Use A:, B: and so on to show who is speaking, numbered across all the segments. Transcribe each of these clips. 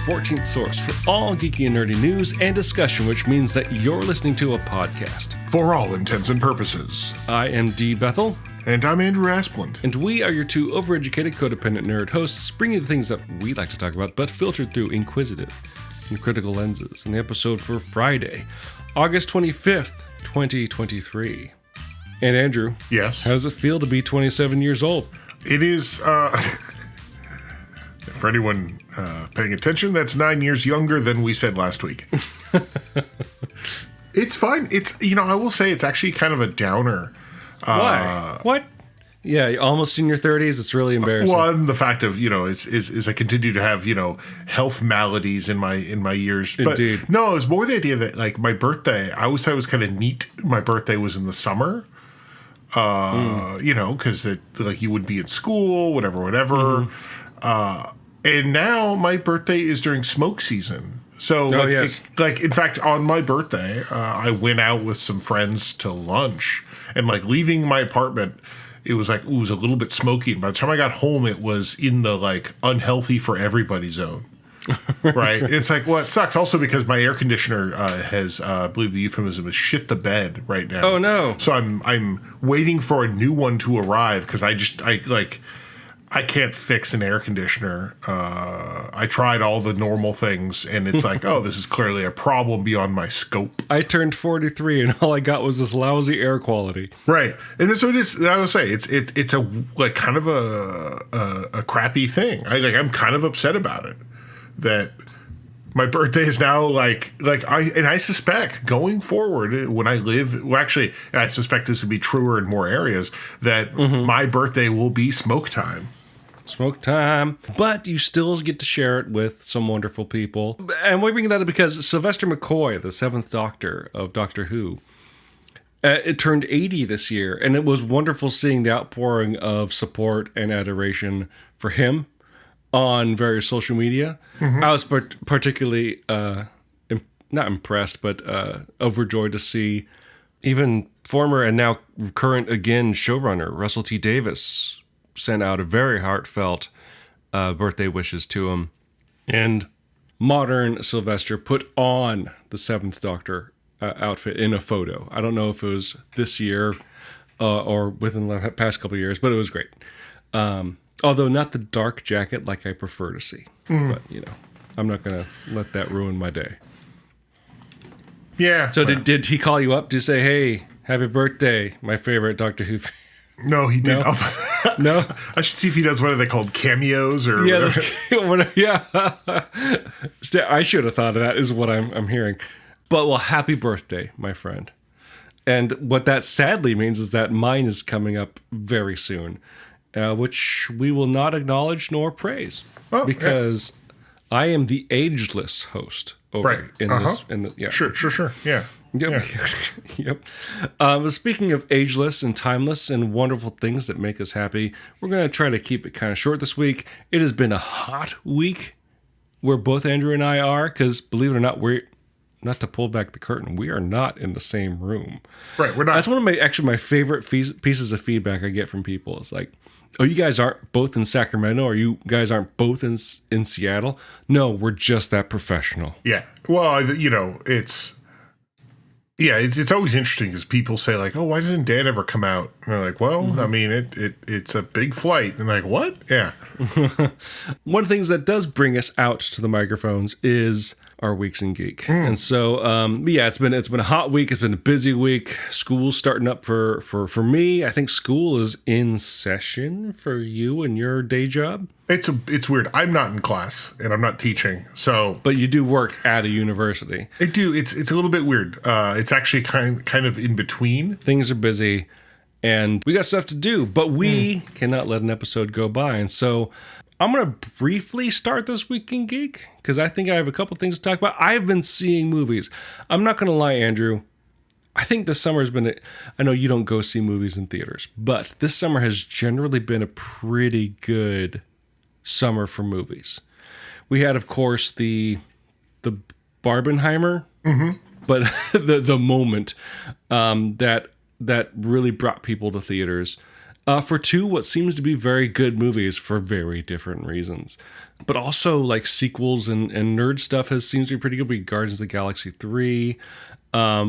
A: 14th source for all geeky and nerdy news and discussion, which means that you're listening to a podcast.
B: For all intents and purposes.
A: I am D. Bethel.
B: And I'm Andrew Asplund.
A: And we are your two overeducated, codependent nerd hosts, bringing you the things that we like to talk about, but filtered through inquisitive and critical lenses. In the episode for Friday, August 25th, 2023. And Andrew.
B: Yes?
A: How does it feel to be 27 years old?
B: It is, for anyone paying attention, that's 9 years younger than we said last week. It's fine. It's, I will say it's actually kind of a downer.
A: Why? What? Yeah, almost in your 30s. It's really embarrassing.
B: Well, and the fact of, is I continue to have, health maladies in my years.
A: Indeed.
B: But no, it was more the idea that, like, my birthday, I always thought it was kind of neat. My birthday was in the summer. Because you would be in school, whatever. And now my birthday is during smoke season. So, in fact, on my birthday, I went out with some friends to lunch, and leaving my apartment, it was a little bit smoky. And by the time I got home, it was in the unhealthy for everybody zone. Right. It's it sucks also because my air conditioner has, I believe the euphemism is shit the bed right now.
A: Oh no.
B: So I'm waiting for a new one to arrive because I can't fix an air conditioner. I tried all the normal things and it's this is clearly a problem beyond my scope.
A: I turned 43 and all I got was this lousy air quality.
B: Right. And so it is, I would say it's a kind of a crappy thing. I'm kind of upset about it. That my birthday is now I suspect going forward when I live, and I suspect this would be truer in more areas, that my birthday will be smoke time.
A: Smoke time. But you still get to share it with some wonderful people. And we bring that up because Sylvester McCoy, the 7th Doctor of Doctor Who, it turned 80 this year. And it was wonderful seeing the outpouring of support and adoration for him on various social media. I was particularly not impressed, but overjoyed to see even former and now current again showrunner Russell T. Davies sent out a very heartfelt birthday wishes to him. And modern Sylvester put on the 7th Doctor outfit in a photo. I don't know if it was this year or within the past couple of years, but it was great. Although not the dark jacket like I prefer to see. But, I'm not going to let that ruin my day.
B: Yeah.
A: So did he call you up to say, hey, happy birthday, my favorite Doctor Who?
B: No, he didn't.
A: No?
B: I should see if he does what are they called, cameos or
A: whatever. Yeah. I should have thought of that is what I'm hearing. But, well, happy birthday, my friend. And what that sadly means is that mine is coming up very soon. Which we will not acknowledge nor praise because I am the ageless host over in this.
B: Sure. Yeah.
A: Yep. Yep. Speaking of ageless and timeless and wonderful things that make us happy, we're going to try to keep it kind of short this week. It has been a hot week where both Andrew and I are, because believe it or not, we're not to pull back the curtain. We are not in the same room.
B: Right. We're not.
A: That's one of my favorite pieces of feedback I get from people. It's like, oh, you guys aren't both in Sacramento, or you guys aren't both in Seattle. No, we're just that professional.
B: Yeah. Well, it's always interesting because people say oh, why doesn't Dan ever come out? And they're like, well, I mean, it's a big flight. And like, what? Yeah.
A: One of the things that does bring us out to the microphones is our Weeks in Geek. And so, it's been a hot week. It's been a busy week. School's starting up for me. I think school is in session for you and your day job.
B: It's weird. I'm not in class and I'm not teaching. So,
A: but you do work at a university.
B: I do. It's a little bit weird. It's actually kind of in between.
A: Things are busy and we got stuff to do, but we cannot let an episode go by. And so I'm going to briefly start this Week in Geek because I think I have a couple things to talk about. I've been seeing movies. I'm not going to lie, Andrew. I think this summer has been, I know you don't go see movies in theaters, but this summer has generally been a pretty good summer for movies. We had, of course, the Barbenheimer, but the moment that really brought people to theaters. for two what seems to be very good movies for very different reasons. But also like sequels and nerd stuff seems to be pretty good. We had Guardians of the Galaxy 3.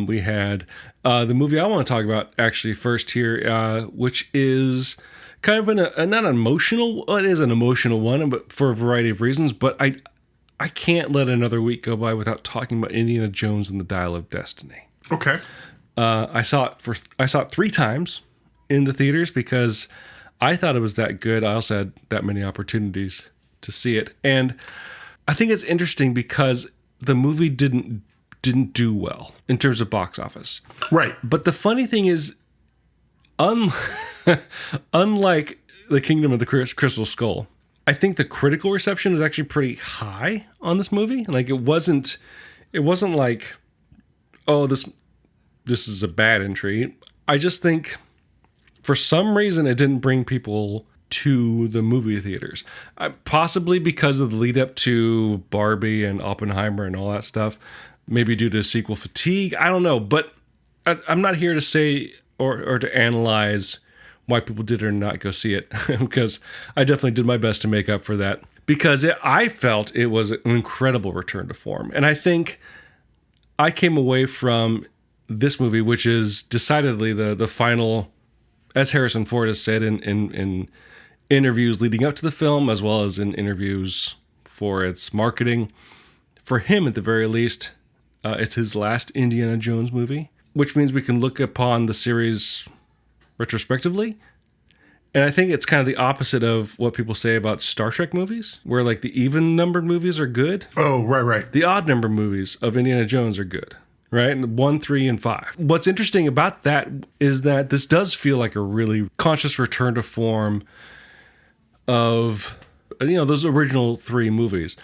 A: We had the movie I want to talk about actually first here, which is kind of not emotional. Well, it is an emotional one, but for a variety of reasons. But I can't let another week go by without talking about Indiana Jones and the Dial of Destiny.
B: Okay.
A: I saw it 3 times in the theaters because I thought it was that good. I also had that many opportunities to see it, and I think it's interesting because the movie didn't do well in terms of box office.
B: Right.
A: But the funny thing is, unlike The Kingdom of the Crystal Skull, I think the critical reception was actually pretty high on this movie. Like it wasn't like, oh, this is a bad entry. I just think for some reason it didn't bring people to the movie theaters. Possibly because of the lead up to Barbie and Oppenheimer and all that stuff. Maybe due to sequel fatigue. I don't know. But I'm not here to say or to analyze why people did or not go see it. Because I definitely did my best to make up for that. Because I felt it was an incredible return to form. And I think I came away from this movie, which is decidedly the final, as Harrison Ford has said in interviews leading up to the film, as well as in interviews for its marketing. For him, at the very least, it's his last Indiana Jones movie, which means we can look upon the series retrospectively. And I think it's kind of the opposite of what people say about Star Trek movies, where like the even-numbered movies are good.
B: Oh, right.
A: The odd-numbered movies of Indiana Jones are good. Right? 1, 3, and 5. What's interesting about that is that this does feel like a really conscious return to form of, those original 3 movies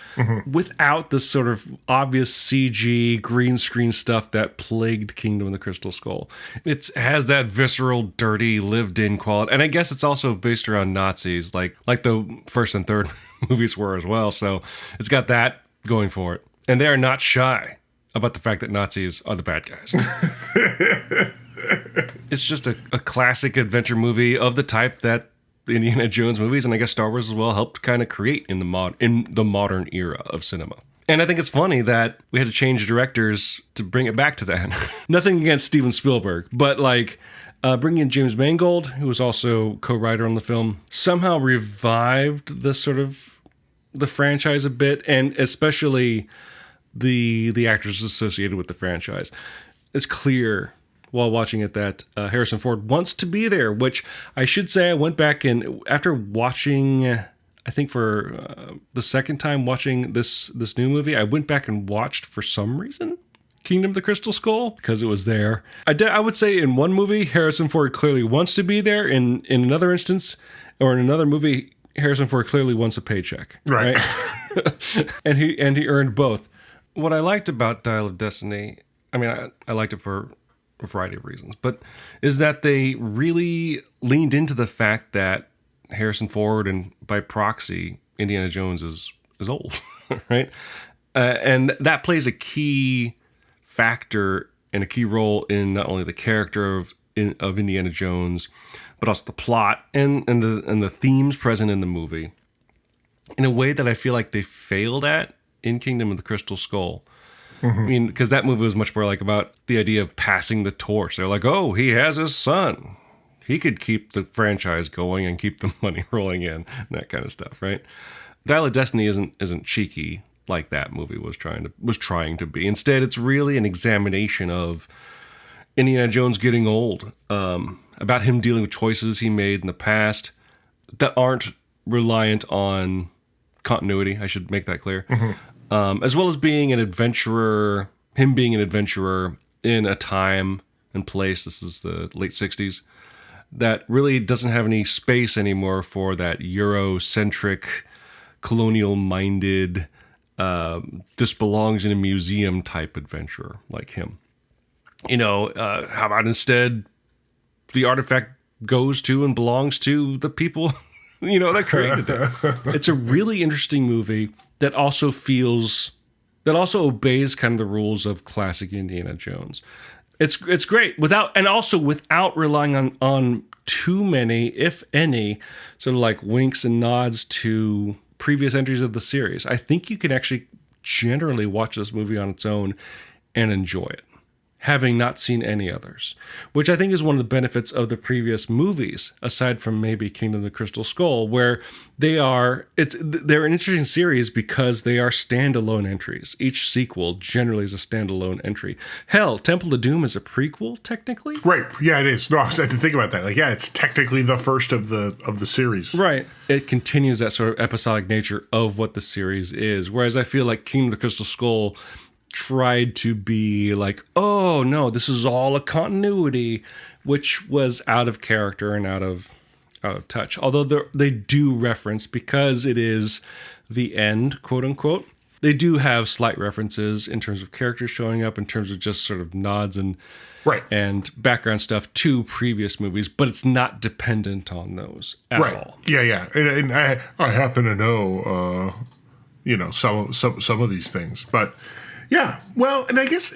A: without the sort of obvious CG green screen stuff that plagued Kingdom of the Crystal Skull. It has that visceral, dirty, lived-in quality. And I guess it's also based around Nazis, like the first and third movies were as well. So it's got that going for it. And they are not shy about the fact that Nazis are the bad guys. It's just a classic adventure movie of the type that the Indiana Jones movies, and I guess Star Wars as well, helped kind of create in the modern era of cinema. And I think it's funny that we had to change directors to bring it back to that. Nothing against Steven Spielberg, but like bringing in James Mangold, who was also co-writer on the film, somehow revived the franchise a bit, and especially the actors associated with the franchise. It's clear while watching it that Harrison Ford wants to be there, which I should say I went back and after watching, I think for the second time watching this new movie, I went back and watched for some reason Kingdom of the Crystal Skull because it was there. I would say in one movie, Harrison Ford clearly wants to be there. In another instance, or in another movie, Harrison Ford clearly wants a paycheck. Right? and he earned both. What I liked about Dial of Destiny, I mean, I liked it for a variety of reasons, but is that they really leaned into the fact that Harrison Ford and by proxy, Indiana Jones is old, right? And that plays a key factor and a key role in not only the character of Indiana Jones, but also the plot and the themes present in the movie in a way that I feel like they failed at in Kingdom of the Crystal Skull. I mean, because that movie was much more like about the idea of passing the torch. They're like, oh, he has his son. He could keep the franchise going and keep the money rolling in, and that kind of stuff, right? Dial of Destiny isn't cheeky like that movie was trying to be. Instead, it's really an examination of Indiana Jones getting old, about him dealing with choices he made in the past that aren't reliant on continuity. I should make that clear. As well as being an adventurer, him being an adventurer in a time and place, this is the late 60s, that really doesn't have any space anymore for that Eurocentric, colonial-minded, this belongs in a museum type adventurer like him. How about instead the artifact goes to and belongs to the people that created it. It's a really interesting movie that also obeys kind of the rules of classic Indiana Jones. It's great without relying on too many, if any, sort of like winks and nods to previous entries of the series. I think you can actually generally watch this movie on its own and enjoy it, having not seen any others, which I think is one of the benefits of the previous movies, aside from maybe Kingdom of the Crystal Skull, where they're an interesting series because they are standalone entries. Each sequel generally is a standalone entry. Hell, Temple of Doom is a prequel, technically.
B: Right. Yeah, it is. No, I had to think about that. Like, yeah, it's technically the first of the series.
A: Right. It continues that sort of episodic nature of what the series is. Whereas I feel like Kingdom of the Crystal Skull tried to be like, oh no, this is all a continuity, which was out of character and out of touch. Although they do reference, because it is the end, quote unquote, they do have slight references in terms of characters showing up, in terms of just sort of nods and background stuff to previous movies, but it's not dependent on those at all.
B: Yeah. And I happen to know, some of these things, but. Yeah, well, and I guess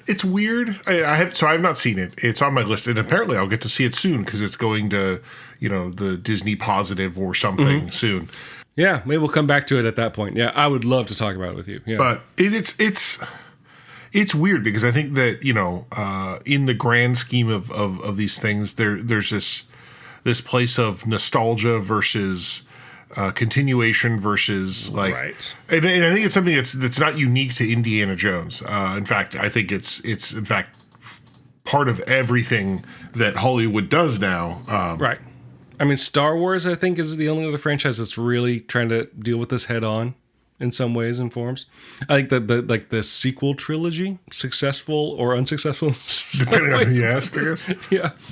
B: it's weird. I have not seen it. It's on my list, and apparently I'll get to see it soon because it's going to, the Disney Positive or something soon.
A: Yeah, maybe we'll come back to it at that point. Yeah, I would love to talk about it with you. Yeah.
B: But it's weird because I think that in the grand scheme of these things, there's this place of nostalgia versus. Continuation versus and I think it's something that's not unique to Indiana Jones. In fact, I think it's in fact part of everything that Hollywood does now.
A: Right. I mean, Star Wars, I think, is the only other franchise that's really trying to deal with this head on in some ways and forms. I think that the sequel trilogy, successful or unsuccessful,
B: depending on who you ask, I guess.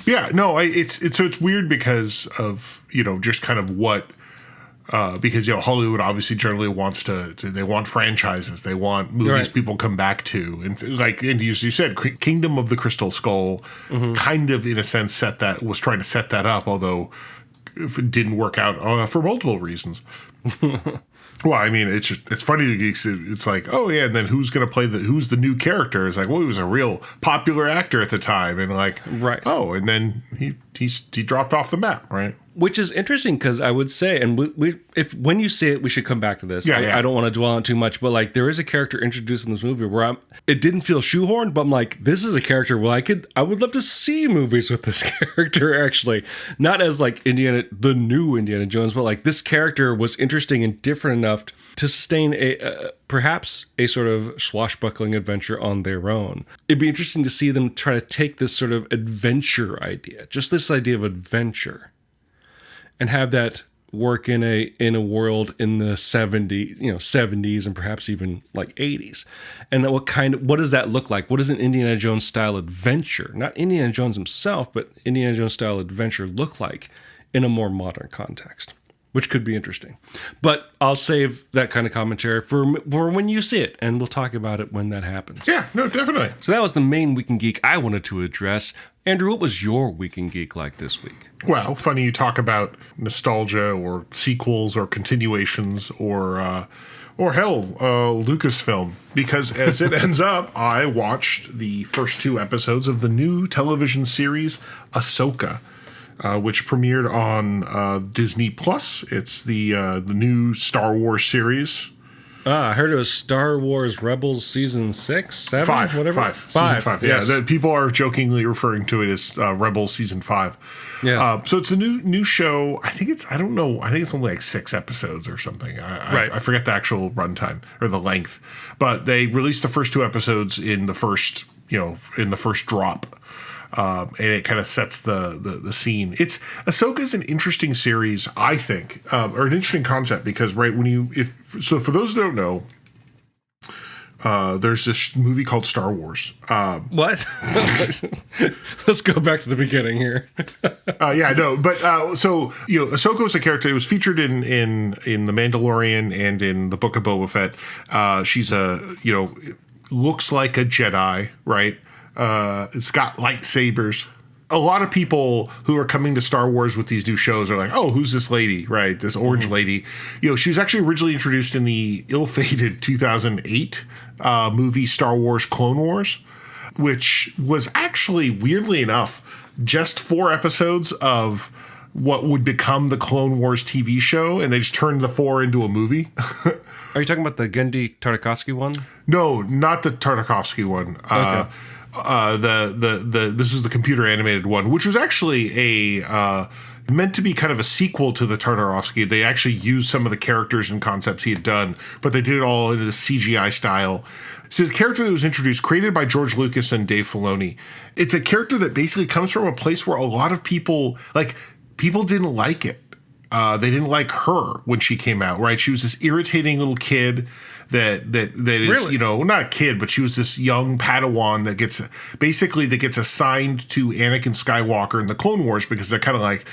B: Yeah. No, it's weird because of just kind of what. Because Hollywood obviously generally wants they want franchises, they want movies people come back to, and and as you said, Kingdom of the Crystal Skull kind of in a sense was trying to set that up, although it didn't work out for multiple reasons. Well, I mean, it's funny to geeks. It's like, oh yeah, and then who's going to play who's the new character? It's like, well, he was a real popular actor at the time, and oh, and then he dropped off the map, right?
A: Which is interesting because I would say, and when you see it, we should come back to this.
B: Yeah.
A: I don't want to dwell on it too much, but there is a character introduced in this movie where it didn't feel shoehorned, but I'm like, this is a character where I would love to see movies with this character actually, not as the new Indiana Jones, but this character was interesting and different enough to sustain perhaps a sort of swashbuckling adventure on their own. It'd be interesting to see them try to take this sort of adventure idea, just this idea of adventure, and have that work in a world in the 70s and perhaps even 80s. And what does that look like? What does an Indiana Jones style adventure, not Indiana Jones himself, but Indiana Jones style adventure look like in a more modern context? Which could be interesting. But I'll save that kind of commentary for when you see it, and we'll talk about it when that happens.
B: Yeah, no, definitely.
A: So that was the main Week in Geek I wanted to address. Andrew, what was your Week in Geek like this week?
B: Well, funny you talk about nostalgia or sequels or continuations or hell, Lucasfilm, because as it ends up, I watched the first 2 episodes of the new television series Ahsoka. Which premiered on Disney Plus. It's the new Star Wars series.
A: I heard it was Star Wars Rebels Season 6, 7,
B: 5,
A: whatever.
B: 5. Season 5.
A: Yes.
B: Yeah, people are jokingly referring to it as Rebels Season 5.
A: Yeah.
B: So it's a new show. I think it's only 6 episodes or something. I forget the actual runtime or the length, but they released the first 2 episodes in the first drop. And it kind of sets the scene. Ahsoka's an interesting series, I think, or an interesting concept because for those who don't know, there's this movie called Star Wars.
A: What? Let's go back to the beginning here.
B: Yeah, I know, but Ahsoka was a character. It was featured in The Mandalorian and in the Book of Boba Fett. She's looks like a Jedi, right? It's got lightsabers. A lot of people who are coming to Star Wars with these new shows are like, oh, who's this lady, right? This orange lady. She was actually originally introduced in the ill-fated 2008 movie Star Wars Clone Wars, which was actually, weirdly enough, just 4 episodes of what would become the Clone Wars TV show, and they just turned the 4 into a movie.
A: Are you talking about the Genndy Tartakovsky one?
B: No, not the Tartakovsky one.
A: Okay.
B: This is the computer animated one, which was actually meant to be kind of a sequel to the Tartakovsky. They actually used some of the characters and concepts he had done, but they did it all in the CGI style. So the character that was introduced, created by George Lucas and Dave Filoni, it's a character that basically comes from a place where a lot of people didn't like it. They didn't like her when she came out, right? She was this irritating little kid that is,
A: really?
B: Not a kid, but she was this young Padawan that gets assigned to Anakin Skywalker in the Clone Wars because they're kind of like,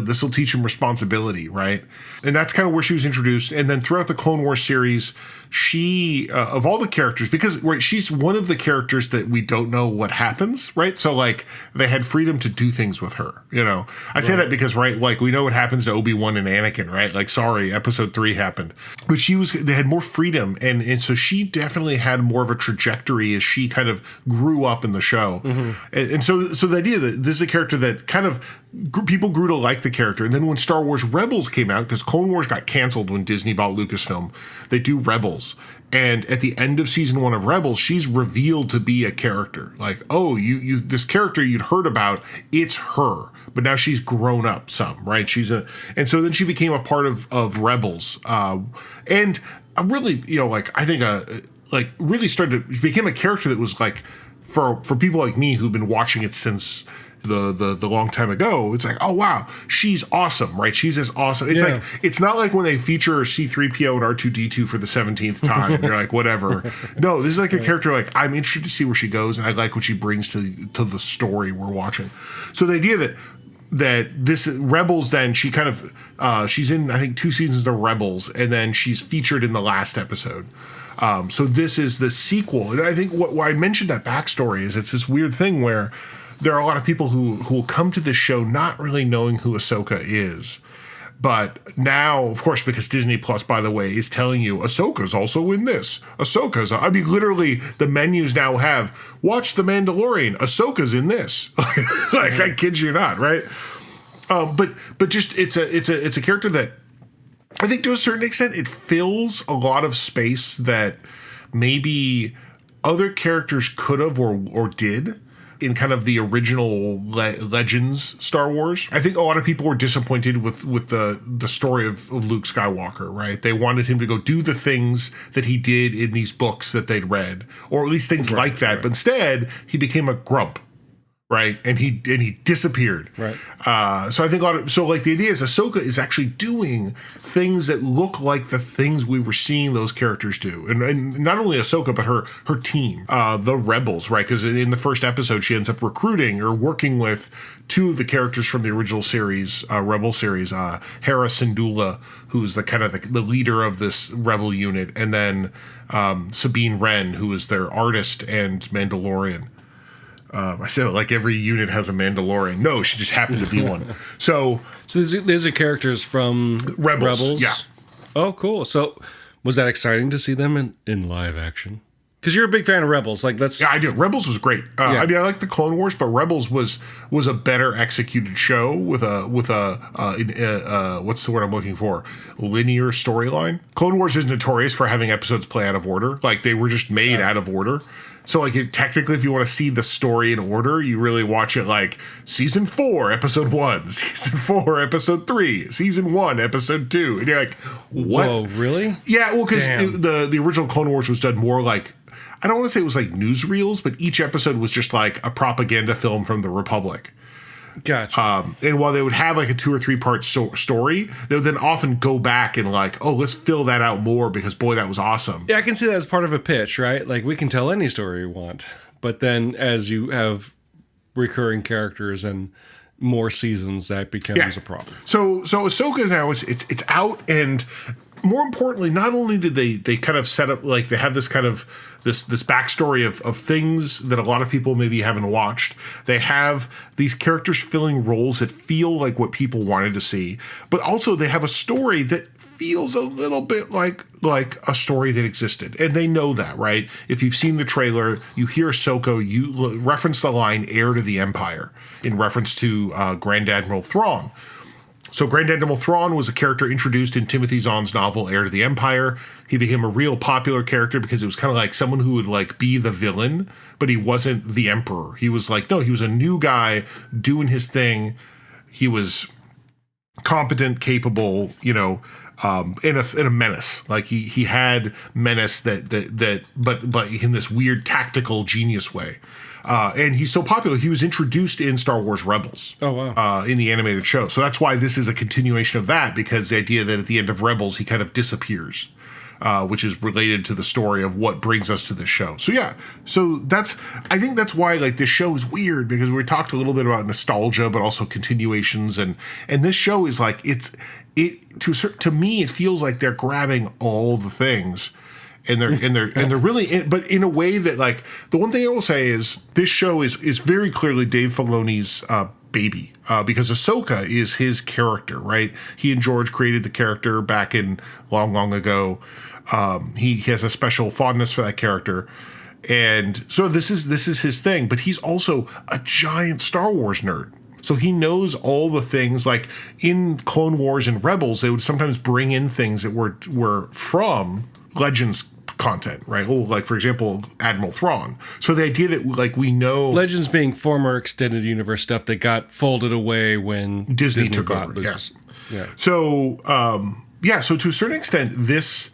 B: this will teach him responsibility, right? And that's kind of where she was introduced. And then throughout the Clone Wars series, she, of all the characters, because she's one of the characters that we don't know what happens, right? So like they had freedom to do things with her, I say that because, right, like we know what happens to Obi-Wan and Anakin, right? Like, sorry, episode 3 happened, but they had more freedom. And so she definitely had more of a trajectory as she kind of grew up in the show. Mm-hmm. And so the idea that this is a character that kind of people grew to like the character. And then when Star Wars Rebels came out, because Clone Wars got canceled when Disney bought Lucasfilm, they do Rebels. And at the end of season 1 of Rebels, she's revealed to be a character. Like, oh, you this character you'd heard about, it's her. But now she's grown up some, right? And so then she became a part of Rebels. And really, I think really she became a character that was like, for people like me who've been watching it since the long time ago, it's like, oh wow, she's awesome, right? She's as awesome. It's like, it's not like when they feature C-3PO and R2-D2 for the 17th time and you're like, whatever. No, this is like a character like, I'm interested to see where she goes, and I like what she brings to the story we're watching. So the idea that this Rebels, then she kind of she's in, I think, 2 seasons of Rebels, and then she's featured in the last episode. So this is the sequel, and I think why I mentioned that backstory is it's this weird thing where there are a lot of people who will come to this show not really knowing who Ahsoka is. But now, of course, because Disney Plus, by the way, is telling you Ahsoka's also in this. Literally, the menus now have, watch The Mandalorian, Ahsoka's in this. Like, I kid you not, right? But just, it's a character that I think to a certain extent, it fills a lot of space that maybe other characters could have or did in kind of the original Legends Star Wars. I think a lot of people were disappointed with the story of Luke Skywalker, right? They wanted him to go do the things that he did in these books that they'd read, or at least things like that. Right. But instead, he became a grump, right? And he disappeared.
A: Right.
B: So I think the idea is Ahsoka is actually doing things that look like the things we were seeing those characters do. And not only Ahsoka, but her team, the Rebels, right? Because in the first episode, she ends up recruiting or working with 2 of the characters from the original series, Rebel series, Hera Syndulla, who's the kind of the leader of this Rebel unit, and then Sabine Wren, who is their artist and Mandalorian. I said it like every unit has a Mandalorian. No, she just happened to be one. So
A: these are characters from Rebels?
B: Yeah.
A: Oh, cool. So was that exciting to see them in live action? Because you're a big fan of Rebels.
B: Yeah, I do. Rebels was great. I mean, I like the Clone Wars, but Rebels was a better executed show with a what's the word I'm looking for? Linear storyline. Clone Wars is notorious for having episodes play out of order. Like, they were just made out of order. So, like, technically, if you want to see the story in order, you really watch it like season 4, episode 1, season 4, episode 3, season 1, episode 2. And you're like, what?
A: Whoa, really?
B: Yeah, well, because the original Clone Wars was done more like, I don't want to say it was like newsreels, but each episode was just like a propaganda film from the Republic.
A: Gotcha.
B: And while they would have like a 2 or 3 part story, they would then often go back and like, oh, let's fill that out more because, boy, that was awesome.
A: Yeah, I can see that as part of a pitch, right? Like, we can tell any story we want. But then as you have recurring characters and more seasons, that becomes a problem.
B: So Ahsoka now, it's out, and more importantly, not only did they kind of set up, like, they have this kind of this backstory of things that a lot of people maybe haven't watched. They have these characters filling roles that feel like what people wanted to see, but also they have a story that feels a little bit like a story that existed. And they know that, right? If you've seen the trailer, you hear Ahsoka, you reference the line "heir to the Empire" in reference to Grand Admiral Thrawn. So Grand Admiral Thrawn was a character introduced in Timothy Zahn's novel Heir to the Empire. He became a real popular character because it was kind of like someone who would like be the villain, but he wasn't the emperor. He was like, no, he was a new guy doing his thing. He was competent, capable, you know, in a menace. Like he had menace but in this weird tactical genius way. And he's so popular, he was introduced in Star Wars Rebels.
A: Oh, wow.
B: In the animated show. So that's why this is a continuation of that, because the idea that at the end of Rebels, he kind of disappears, which is related to the story of what brings us to this show. So yeah, I think that's why like this show is weird, because we talked a little bit about nostalgia, but also continuations. And this show is like, to me, it feels like they're grabbing all the things. And they're really, but in a way that, like, the one thing I will say is this show is very clearly Dave Filoni's baby, because Ahsoka is his character, right? He and George created the character back in long ago. He has a special fondness for that character, and so this is his thing. But he's also a giant Star Wars nerd. So he knows all the things, like in Clone Wars and Rebels, they would sometimes bring in things that were from Legends content, right? Oh, like for example, Admiral Thrawn. So the idea that like we know
A: Legends being former extended universe stuff that got folded away when
B: Disney took over.
A: Lucas. Yeah.
B: So so to a certain extent, this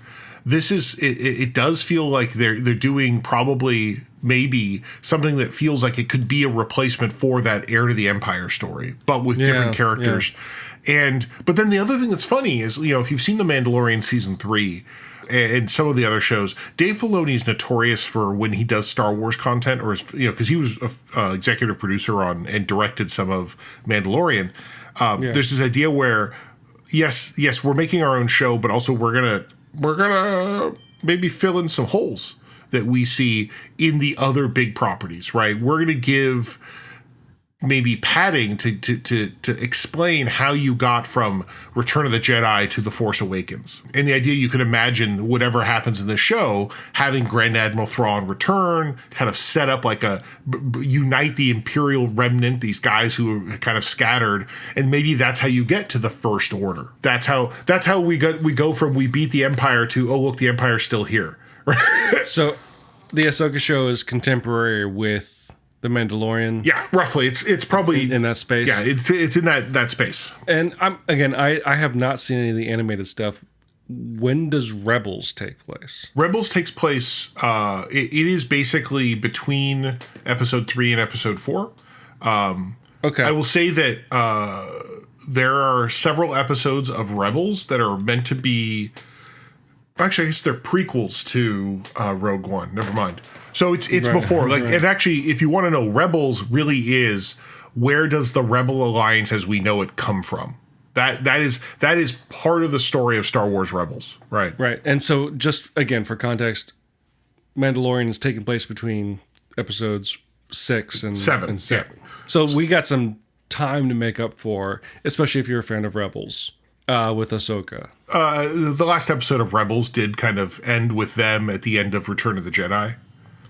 B: is it does feel like they're doing probably maybe something that feels like it could be a replacement for that Heir to the Empire story, but with different characters. Yeah. But then the other thing that's funny is, you know, if you've seen The Mandalorian season 3 and some of the other shows, Dave Filoni is notorious for when he does Star Wars content, or because he was a executive producer on and directed some of Mandalorian. There's this idea where yes, we're making our own show, but also we're gonna maybe fill in some holes that we see in the other big properties, right? We're gonna give maybe padding to explain how you got from Return of the Jedi to The Force Awakens. And the idea you could imagine whatever happens in the show, having Grand Admiral Thrawn return, kind of set up like unite the Imperial remnant, these guys who are kind of scattered, and maybe that's how you get to the First Order. That's how we go from we beat the Empire to, oh look, the Empire's still here.
A: So the Ahsoka show is contemporary with The Mandalorian.
B: Yeah, roughly. It's probably
A: in that space.
B: Yeah, it's in that space.
A: And I have not seen any of the animated stuff. When does Rebels take place?
B: Rebels takes place. It is basically between episode 3 and episode 4.
A: Okay.
B: I will say that there are several episodes of Rebels that are meant to be. Actually, I guess they're prequels to Rogue One. Never mind. So it's right, before, like, right. And actually, if you want to know, Rebels really is, where does the Rebel Alliance as we know it come from? That is part of the story of Star Wars Rebels, right?
A: Right. And so, just again for context, Mandalorian is taking place between episodes 6 and 7. Yeah. So we got some time to make up for, especially if you're a fan of Rebels. With Ahsoka.
B: The last episode of Rebels did kind of end with them at the end of Return of the Jedi.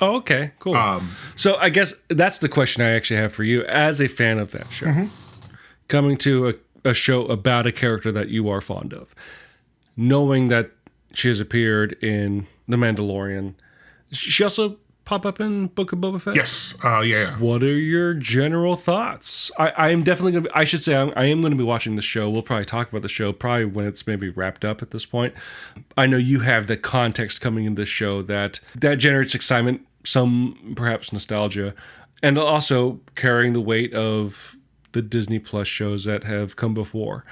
A: Oh, okay, cool. So I guess that's the question I actually have for you as a fan of that show. Mm-hmm. Coming to a show about a character that you are fond of, knowing that she has appeared in The Mandalorian. She also pop up in Book of Boba Fett?
B: Yes. Yeah.
A: What are your general thoughts? I am definitely going to be, I should say, I am going to be watching the show. We'll probably talk about the show probably when it's maybe wrapped up at this point. I know you have the context coming in this show that generates excitement, some perhaps nostalgia, and also carrying the weight of the Disney Plus shows that have come before.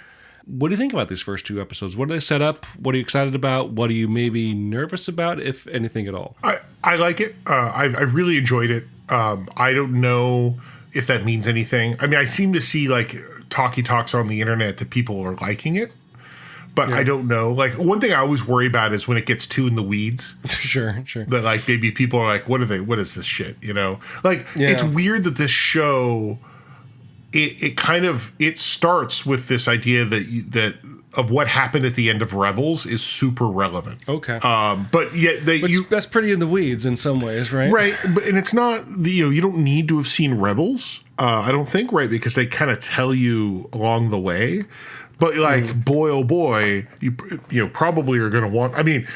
A: What do you think about these first 2 episodes? What do they set up? What are you excited about? What are you maybe nervous about, if anything at all?
B: I like it. I really enjoyed it. I don't know if that means anything. I mean, I seem to see like talks on the internet that people are liking it, but I don't know. Like, one thing I always worry about is when it gets too in the weeds.
A: Sure.
B: That, like, maybe people are like, what is this shit, you know? Like, it's weird that this show, it starts with this idea that of what happened at the end of Rebels is super relevant.
A: Okay.
B: But yet
A: that's pretty in the weeds in some ways, right?
B: Right. And it's not, you don't need to have seen Rebels, I don't think, right? Because they kind of tell you along the way. But, like, boy, oh boy, you probably are going to want, I mean,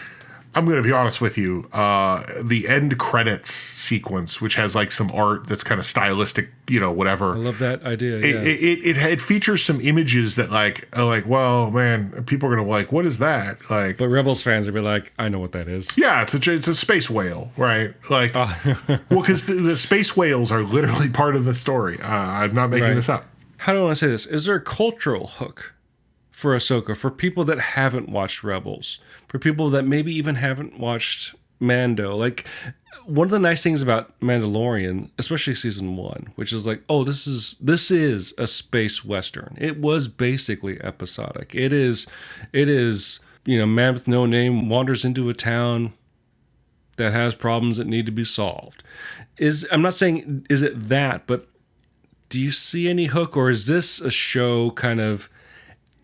B: I'm going to be honest with you. The end credits sequence, which has like some art that's kind of stylistic, whatever.
A: I love that idea.
B: It features some images that are like, well, man, people are going to like, what is that? Like,
A: but Rebels fans would be like, I know what that is.
B: Yeah, it's a space whale, right? Like, well, because the space whales are literally part of the story. I'm not making this up.
A: How do I want to say this? Is there a cultural hook for Ahsoka, for people that haven't watched Rebels, for people that maybe even haven't watched Mando? Like, one of the nice things about Mandalorian, especially season 1, which is like, oh, this is a space western. It was basically episodic. It is, man with no name wanders into a town that has problems that need to be solved. I'm not saying is it that, but do you see any hook, or is this a show kind of,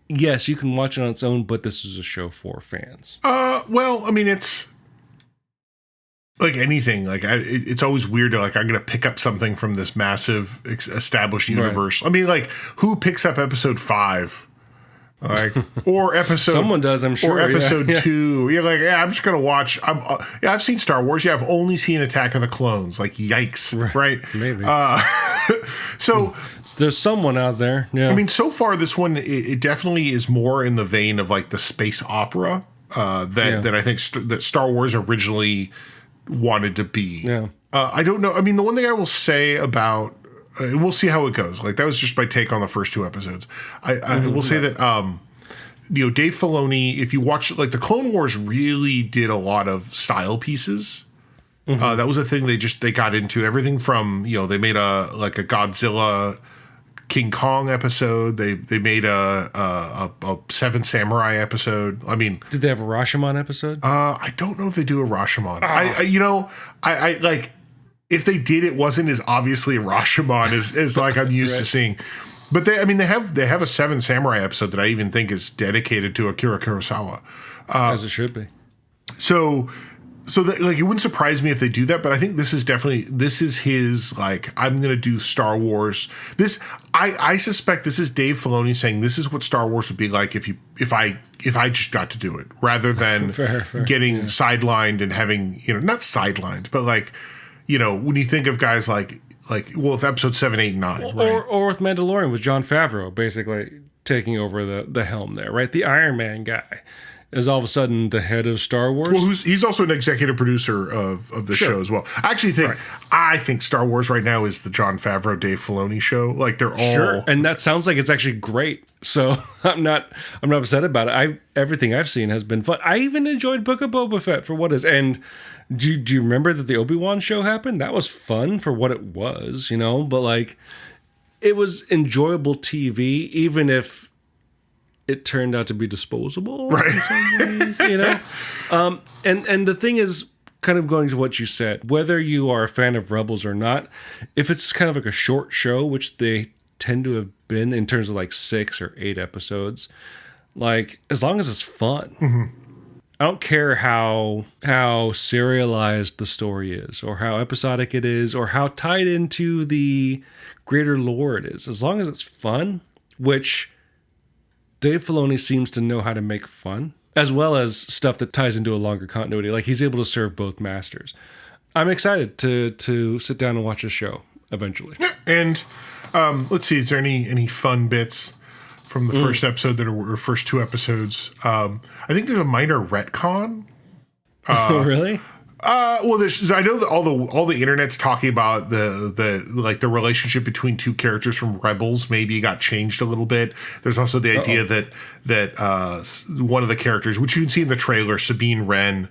A: yes, you can watch it on its own, but this is a show for fans?
B: Well, I mean, it's like anything. Like, it's always weird to, like, I'm going to pick up something from this massive established universe. Right. I mean, like, who picks up episode 5? Like, or episode
A: someone does, I'm sure,
B: or episode 2. You're like, I'm just gonna watch. I've seen Star Wars. I've only seen Attack of the Clones. Like, yikes, right?
A: Maybe.
B: So
A: there's someone out there. Yeah.
B: I mean, so far this one, it definitely is more in the vein of like the space opera that I think that Star Wars originally wanted to be.
A: Yeah.
B: I don't know. I mean, the one thing I will say about. And we'll see how it goes. Like, that was just my take on the first 2 episodes. I will say that, Dave Filoni, if you watch, like, the Clone Wars really did a lot of style pieces. That was a thing they got into. Everything from, they made a Godzilla King Kong episode. They made a Seven Samurai episode. I mean,
A: did they have a Rashomon episode?
B: I don't know if they do a Rashomon. I like. If they did, it wasn't as obviously Rashomon as like I'm used to seeing. But they have a Seven Samurai episode that I even think is dedicated to Akira Kurosawa.
A: As it should be.
B: So that, like, it wouldn't surprise me if they do that, but I think this is his, like, I'm going to do Star Wars. I suspect this is Dave Filoni saying this is what Star Wars would be like if I just got to do it, rather than getting sidelined and having, not sidelined, but like, when you think of guys like with episode 7, 8, 9, right?
A: Or with Mandalorian with Jon Favreau basically taking over the helm there, right? The Iron Man guy is all of a sudden the head of Star Wars.
B: Well, he's also an executive producer of the show as well. I actually think Star Wars right now is the Jon Favreau, Dave Filoni show. Like, they're all
A: and that sounds like it's actually great. So I'm not upset about it. Everything I've seen has been fun. I even enjoyed Book of Boba Fett for what is. And do you remember that the Obi-Wan show happened? That was fun for what it was, but like, it was enjoyable TV, even if it turned out to be disposable,
B: right?
A: In some ways, And the thing is, kind of going to what you said, whether you are a fan of Rebels or not, if it's kind of like a short show, which they tend to have been in terms of like 6 or 8 episodes, like, as long as it's fun.
B: Mm-hmm.
A: I don't care how serialized the story is, or how episodic it is, or how tied into the greater lore it is. As long as it's fun, which Dave Filoni seems to know how to make fun, as well as stuff that ties into a longer continuity. Like, he's able to serve both masters. I'm excited to sit down and watch a show eventually.
B: Yeah, and let's see, is there any fun bits from the first episode or first 2 episodes? I think there's a minor retcon.
A: Really?
B: Well, I know that all the internet's talking about the relationship between 2 characters from Rebels maybe got changed a little bit. There's also the idea that one of the characters, which you can see in the trailer, Sabine Wren,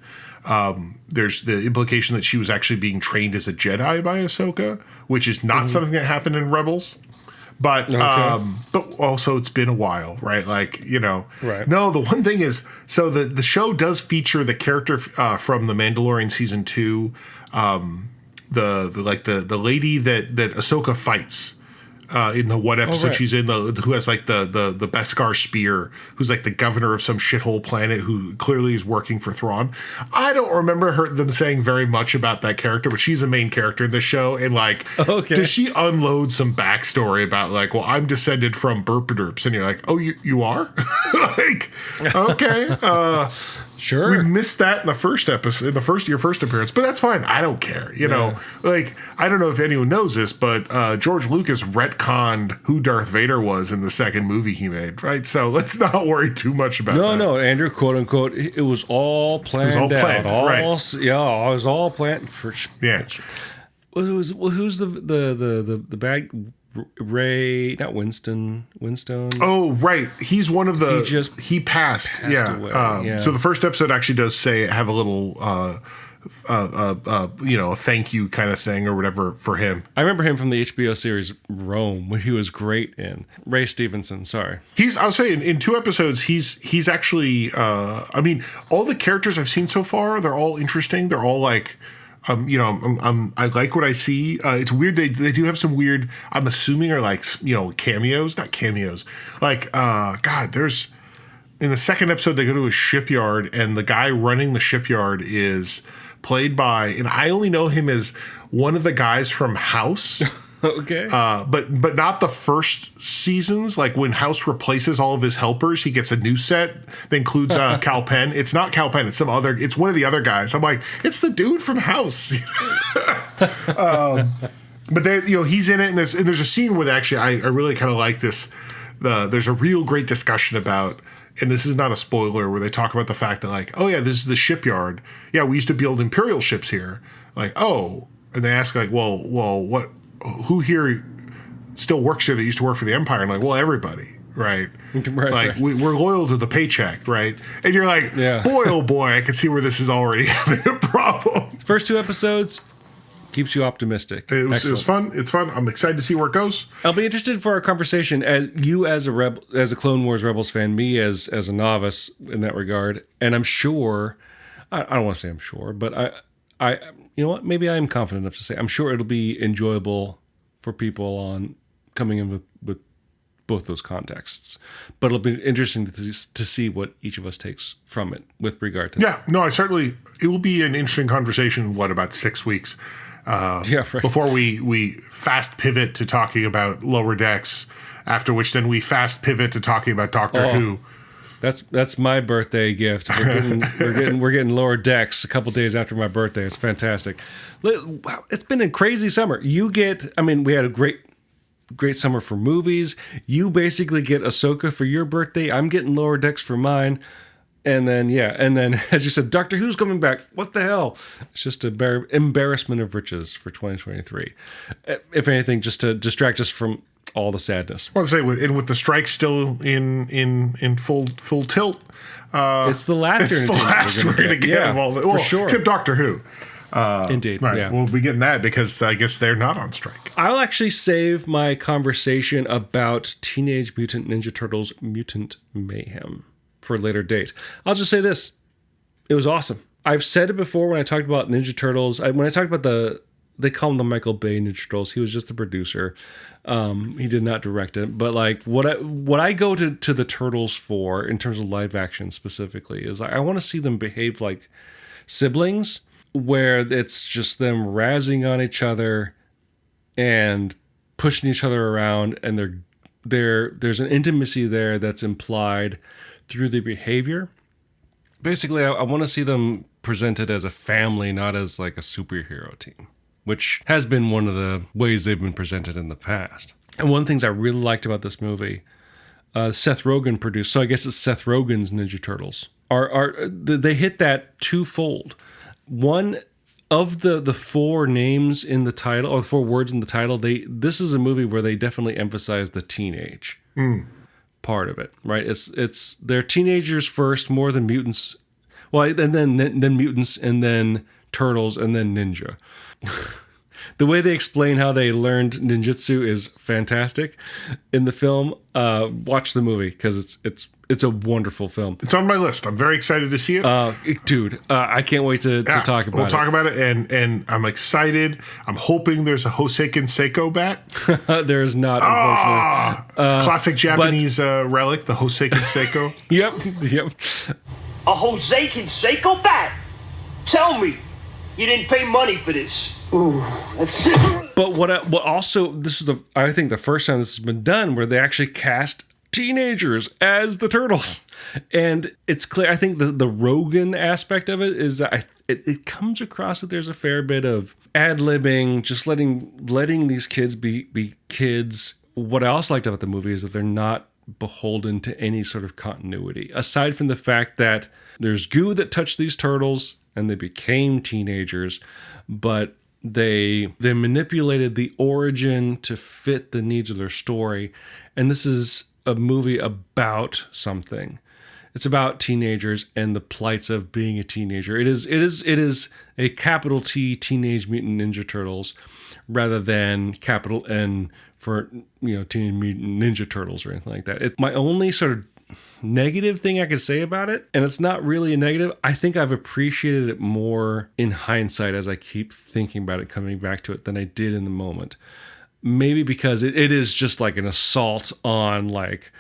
B: there's the implication that she was actually being trained as a Jedi by Ahsoka, which is not something that happened in Rebels. But but also it's been a while, right? Like,
A: Right.
B: No, the one thing is, so the show does feature the character from The Mandalorian season 2, the lady that Ahsoka fights. In the one episode she's in, who has like the Beskar spear, who's like the governor of some shithole planet who clearly is working for Thrawn. I don't remember them saying very much about that character, but she's a main character in the show. And like, does she unload some backstory about like, well, I'm descended from Burpaderps, and you're like, oh, you are? Like, okay.
A: Sure.
B: We missed that in the first episode, your first appearance, but that's fine. I don't care. Like, I don't know if anyone knows this, but George Lucas retconned who Darth Vader was in the second movie he made, right? So let's not worry too much about that.
A: No, Andrew, quote unquote, it was all planned out.
B: Right.
A: Yeah, it was all planned for.
B: Yeah.
A: Who's the bag? Ray, not Winston.
B: Oh, right. He's one of the. He passed
A: away.
B: So the first episode actually does say have a little, thank you kind of thing or whatever for him.
A: I remember him from the HBO series Rome, when he was great in. Ray Stevenson. Sorry.
B: I'll say in 2 episodes, he's actually. All the characters I've seen so far, they're all interesting. They're all like. I like what I see. It's weird. They do have some weird, I'm assuming are like, cameos, not cameos. Like, there's, in the second episode, they go to a shipyard and the guy running the shipyard is played by, and I only know him as one of the guys from House.
A: Okay.
B: But not the first seasons. Like when House replaces all of his helpers, he gets a new set that includes Cal Penn. It's not Cal Penn. It's it's one of the other guys. I'm like, it's the dude from House. But he's in it, and there's a scene where actually I really kind of like this. There's a real great discussion about, and this is not a spoiler, where they talk about the fact that like, oh yeah, this is the shipyard. Yeah, we used to build Imperial ships here. Like, oh, and they ask like, well, what? Who here still works here that used to work for the Empire? And like, well, everybody, right? Like, we're loyal to the paycheck, right? And you're like, boy, oh boy, I can see where this is already having a problem.
A: First 2 episodes keeps you optimistic.
B: It was fun. It's fun. I'm excited to see where it goes.
A: I'll be interested for our conversation as a Clone Wars Rebels fan, me as a novice in that regard. And I'm sure, I don't want to say I'm sure, but I you know what? Maybe I'm confident enough to say I'm sure it'll be enjoyable for people on coming in with both those contexts. But it'll be interesting to see what each of us takes from it with regard to
B: that. No, it will be an interesting conversation, about 6 weeks before we fast pivot to talking about Lower Decks, after which then we fast pivot to talking about Doctor Who.
A: That's my birthday gift. We're getting Lower Decks a couple days after my birthday. It's fantastic. Wow, it's been a crazy summer. We had a great summer for movies. You basically get Ahsoka for your birthday. I'm getting Lower Decks for mine. And then as you said, Doctor Who's coming back. What the hell? It's just an embarrassment of riches for 2023. If anything, just to distract us from all the sadness.
B: I want to say, with the strike still in full tilt,
A: it's the last
B: we're going to get of all the,
A: for sure.
B: Tip Doctor Who.
A: Indeed.
B: Right.
A: Yeah.
B: We'll be getting that because I guess they're not on strike.
A: I'll actually save my conversation about Teenage Mutant Ninja Turtles Mutant Mayhem for a later date. I'll just say this. It was awesome. I've said it before when I talked about Ninja Turtles. When I talked about they call him the Michael Bay Ninja Turtles. He was just the producer. He did not direct it. But like what I go to the Turtles for in terms of live action specifically is I want to see them behave like siblings, where it's just them razzing on each other and pushing each other around, and there's an intimacy there that's implied through their behavior. Basically, I want to see them presented as a family, not as like a superhero team, which has been one of the ways they've been presented in the past. And one of the things I really liked about this movie, Seth Rogen produced, so I guess it's Seth Rogen's Ninja Turtles, they hit that twofold. One of the 4 names in the title, or 4 words in the title, this is a movie where they definitely emphasize the teenage part of it, right? It's they're teenagers first, more than mutants. Well, and then mutants, and then turtles, and then ninja. The way they explain how they learned ninjutsu is fantastic in the film. Watch the movie because it's a wonderful film.
B: It's on my list. I'm very excited to see it.
A: Dude, I can't wait to talk about it.
B: We'll talk about it, and I'm excited. I'm hoping there's a Hosekin Seiko bat.
A: There is not, unfortunately.
B: Classic Japanese relic, the Hosekin Seiko.
A: Yep.
C: A Hosekin Seiko bat? Tell me, you didn't pay money for this. Ooh, that's...
A: But what also, this is I think the first time this has been done where they actually cast teenagers as the Turtles. And it's clear, I think the Rogan aspect of it is that it comes across that there's a fair bit of ad-libbing, just letting these kids be kids. What I also liked about the movie is that they're not beholden to any sort of continuity, aside from the fact that there's goo that touched these turtles and they became teenagers, but they manipulated the origin to fit the needs of their story. And this is a movie about something. It's about teenagers and the plights of being a teenager. It is a capital T Teenage Mutant Ninja Turtles rather than capital N for, Teenage Mutant Ninja Turtles or anything like that. It's my only sort of negative thing I could say about it, and it's not really a negative. I think I've appreciated it more in hindsight as I keep thinking about it, coming back to it, than I did in the moment. Maybe because it is just like an assault on like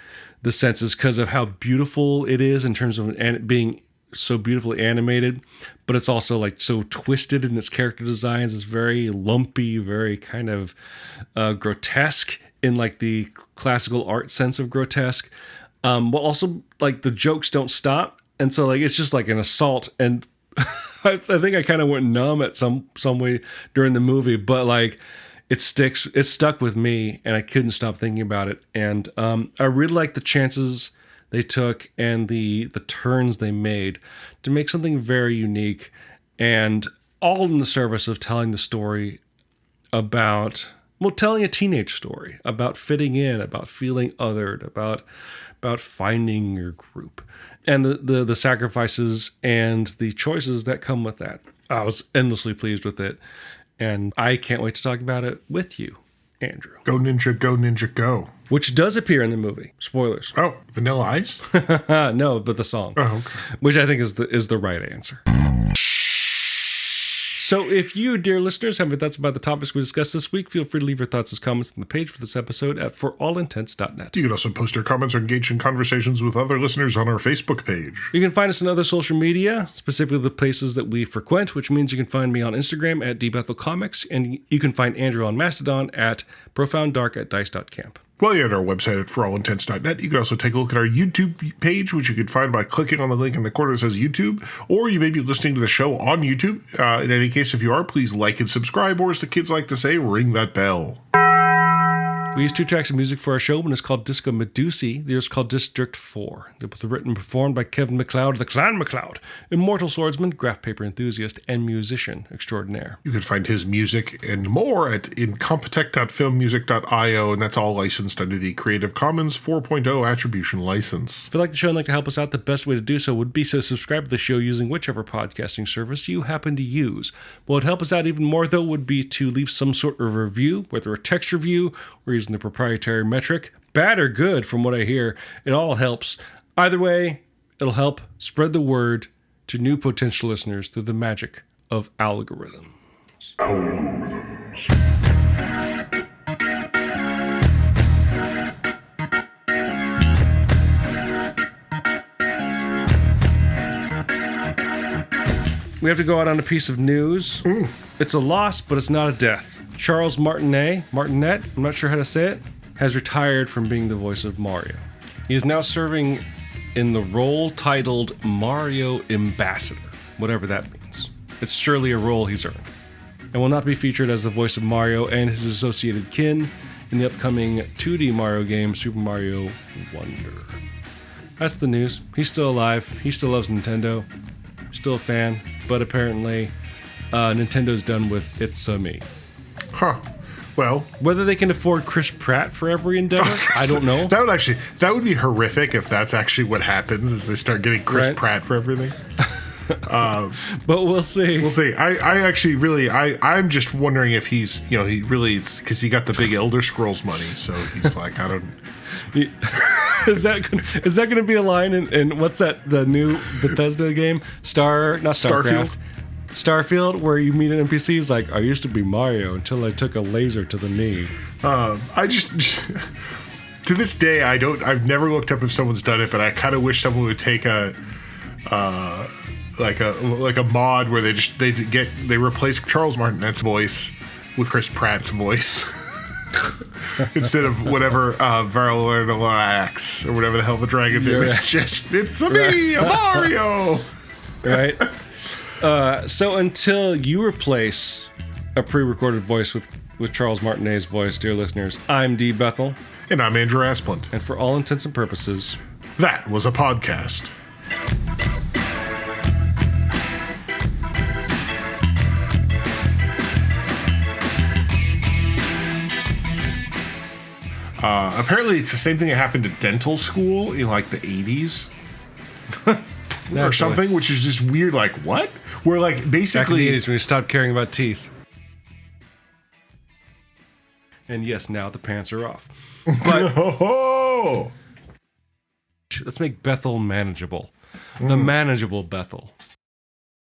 A: the senses because of how beautiful it is in terms of being so beautifully animated, but it's also like so twisted in its character designs. It's very lumpy, very kind of grotesque in like the classical art sense of grotesque. But also like the jokes don't stop, and so like it's just like an assault. And I think I kind of went numb at some way during the movie, but like it stuck with me, and I couldn't stop thinking about it. And I really like the chances they took and the turns they made to make something very unique, and all in the service of telling the story about, telling a teenage story about fitting in, about feeling othered, about finding your group, and the sacrifices and the choices that come with that. I was endlessly pleased with it, and I can't wait to talk about it with you, Andrew.
B: Go Ninja, go Ninja, go.
A: Which does appear in the movie. Spoilers.
B: Oh, Vanilla Ice?
A: No, but the song.
B: Oh, okay.
A: Which I think is the right answer. So if you, dear listeners, have any thoughts about the topics we discussed this week, feel free to leave your thoughts as comments on the page for this episode at forallintents.net.
B: You can also post your comments or engage in conversations with other listeners on our Facebook page.
A: You can find us on other social media, specifically the places that we frequent, which means you can find me on Instagram at dbethelcomics, and you can find Andrew on Mastodon at profounddark@dice.camp.
B: While you're at our website at forallintents.net, you can also take a look at our YouTube page, which you can find by clicking on the link in the corner that says YouTube, or you may be listening to the show on YouTube. In any case, if you are, please like and subscribe, or as the kids like to say, ring that bell. We use 2 tracks of music for our show. One is called Disco Medusi. The other is called District 4. They're both written and performed by Kevin MacLeod, the Clan MacLeod, immortal swordsman, graph paper enthusiast, and musician extraordinaire. You can find his music and more at incompetech.filmmusic.io, and that's all licensed under the Creative Commons 4.0 attribution license. If you'd like the show and like to help us out, the best way to do so would be to subscribe to the show using whichever podcasting service you happen to use. What would help us out even more, though, would be to leave some sort of review, whether a text review or using the proprietary metric, bad or good. From what I hear, it all helps. Either way, it'll help spread the word to new potential listeners through the magic of algorithms. We have to go out on a piece of news. It's a loss, but it's not a death. Charles Martinet, I'm not sure how to say it, has retired from being the voice of Mario. He is now serving in the role titled Mario Ambassador, whatever that means. It's surely a role he's earned, and will not be featured as the voice of Mario and his associated kin in the upcoming 2D Mario game, Super Mario Wonder. That's the news. He's still alive. He still loves Nintendo. Still a fan, but apparently Nintendo's done with It's Me. Huh. Well,
A: whether they can afford Chris Pratt for every endeavor, I don't know.
B: That would be horrific if that's actually what happens, is they start getting Chris Pratt for everything.
A: But we'll see.
B: We'll see. I actually really, I'm just wondering if he's, he really, because he got the big Elder Scrolls money, so he's like, I don't.
A: Is that going to be a line in what's that, the new Bethesda game? Starfield, where you meet an NPC who's like, I used to be Mario until I took a laser to the knee.
B: I just. To this day, I've never looked up if someone's done it, but I kind of wish someone would take a mod where they replace Charles Martinet's voice with Chris Pratt's voice instead of whatever Varelax or whatever the hell the dragon's name is. It's me, a Mario.
A: Right. So until you replace a pre-recorded voice with Charles Martinet's voice, dear listeners, I'm D. Bethel.
B: And I'm Andrew Asplund.
A: And for all intents and purposes,
B: that was a podcast. Apparently, it's the same thing that happened at dental school in like the 80s. Or something, which is just weird. Like, what? Where, like, basically.
A: Back in the 80s when we stopped caring about teeth. And yes, now the pants are off. But let's make Bethel manageable. The manageable Bethel.